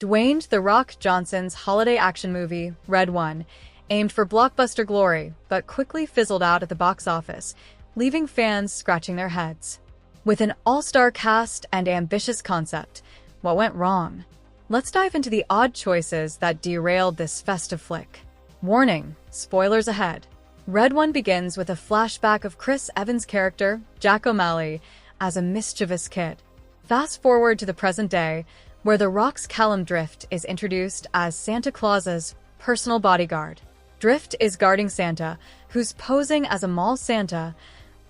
Dwayne "The Rock" Johnson's holiday action movie, Red One, aimed for blockbuster glory, but quickly fizzled out at the box office, leaving fans scratching their heads. With an all-star cast and ambitious concept, what went wrong? Let's dive into the odd choices that derailed this festive flick. Warning, spoilers ahead. Red One begins with a flashback of Chris Evans' character, Jack O'Malley, as a mischievous kid. Fast forward to the present day, where The Rock's Callum Drift is introduced as Santa Claus's personal bodyguard. Drift is guarding Santa, who's posing as a mall Santa,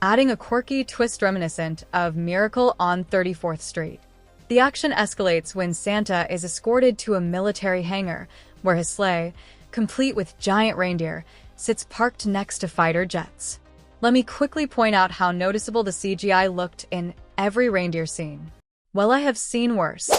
adding a quirky twist reminiscent of Miracle on 34th Street. The action escalates when Santa is escorted to a military hangar, where his sleigh, complete with giant reindeer, sits parked next to fighter jets. Let me quickly point out how noticeable the CGI looked in every reindeer scene. Well, I have seen worse.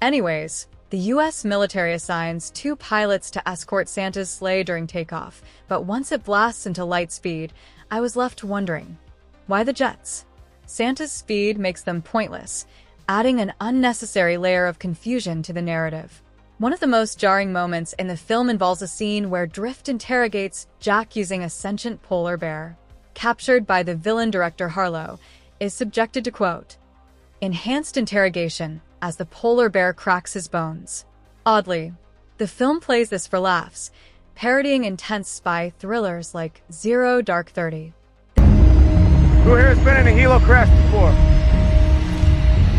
Anyways, the US military assigns 2 pilots to escort Santa's sleigh during takeoff, but once it blasts into light speed, I was left wondering, why the jets? Santa's speed makes them pointless, adding an unnecessary layer of confusion to the narrative. One of the most jarring moments in the film involves a scene where Drift interrogates Jack using a sentient polar bear. Captured by the villain director Harlow, is subjected to, quote, enhanced interrogation as the polar bear cracks his bones. Oddly, the film plays this for laughs, parodying intense spy thrillers like Zero Dark 30. Who here has been in a helo crash before?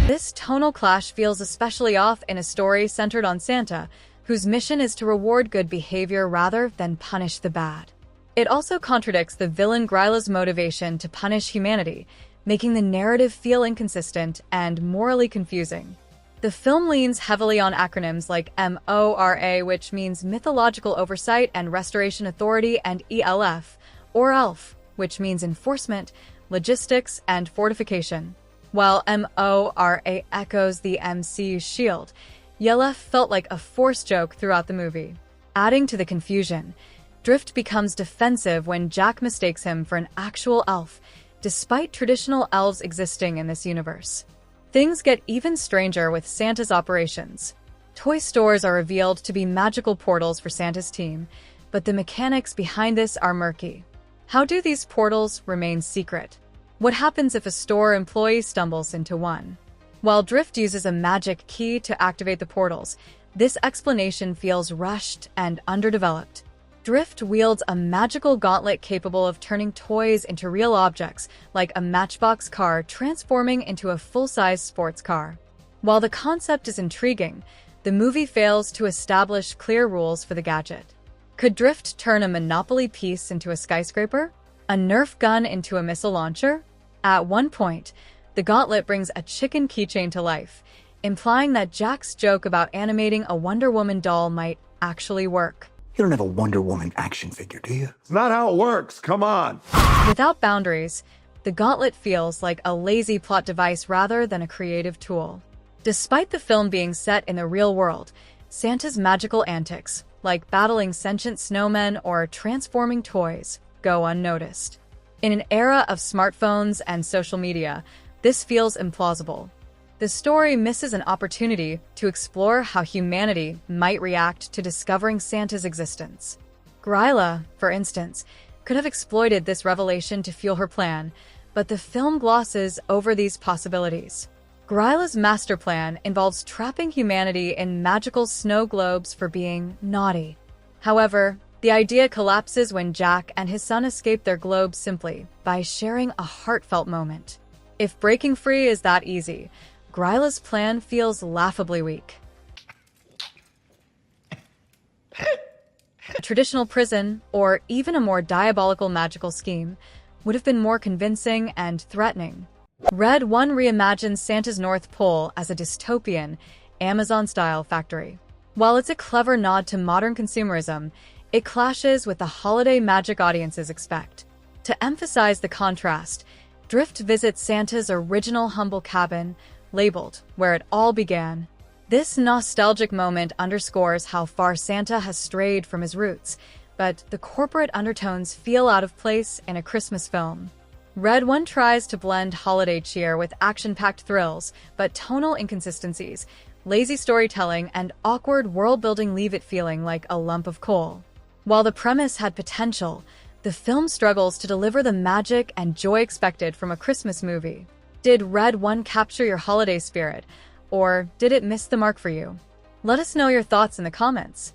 This tonal clash feels especially off in a story centered on Santa, whose mission is to reward good behavior rather than punish the bad. It also contradicts the villain Gryla's motivation to punish humanity, making the narrative feel inconsistent and morally confusing. The film leans heavily on acronyms like MORA, which means Mythological Oversight and Restoration Authority, and ELF, or ELF, which means Enforcement, Logistics, and Fortification. While MORA echoes the MCU's shield, ELF felt like a forced joke throughout the movie. Adding to the confusion, Drift becomes defensive when Jack mistakes him for an actual elf, despite traditional elves existing in this universe. Things get even stranger with Santa's operations. Toy stores are revealed to be magical portals for Santa's team, but the mechanics behind this are murky. How do these portals remain secret? What happens if a store employee stumbles into one? While Drift uses a magic key to activate the portals, this explanation feels rushed and underdeveloped. Drift wields a magical gauntlet capable of turning toys into real objects, like a Matchbox car transforming into a full-size sports car. While the concept is intriguing, the movie fails to establish clear rules for the gadget. Could Drift turn a Monopoly piece into a skyscraper? A Nerf gun into a missile launcher? At one point, the gauntlet brings a chicken keychain to life, implying that Jack's joke about animating a Wonder Woman doll might actually work. You don't have a Wonder Woman action figure, do you? It's not how it works, come on. Without boundaries, the gauntlet feels like a lazy plot device rather than a creative tool. Despite the film being set in the real world, Santa's magical antics, like battling sentient snowmen or transforming toys, go unnoticed. In an era of smartphones and social media, this feels implausible. The story misses an opportunity to explore how humanity might react to discovering Santa's existence. Gryla, for instance, could have exploited this revelation to fuel her plan, but the film glosses over these possibilities. Gryla's master plan involves trapping humanity in magical snow globes for being naughty. However, the idea collapses when Jack and his son escape their globes simply by sharing a heartfelt moment. If breaking free is that easy, Gryla's plan feels laughably weak. A traditional prison, or even a more diabolical magical scheme, would have been more convincing and threatening. Red One reimagines Santa's North Pole as a dystopian, Amazon-style factory. While it's a clever nod to modern consumerism, it clashes with the holiday magic audiences expect. To emphasize the contrast, Drift visits Santa's original humble cabin, labeled Where It All Began. This nostalgic moment underscores how far Santa has strayed from his roots, but the corporate undertones feel out of place in a Christmas film. Red One tries to blend holiday cheer with action-packed thrills, but tonal inconsistencies, Lazy storytelling and awkward world-building leave it feeling like a lump of coal. While the premise had potential, the film struggles to deliver the magic and joy expected from a Christmas movie. Did Red One capture your holiday spirit, or did it miss the mark for you? Let us know your thoughts in the comments.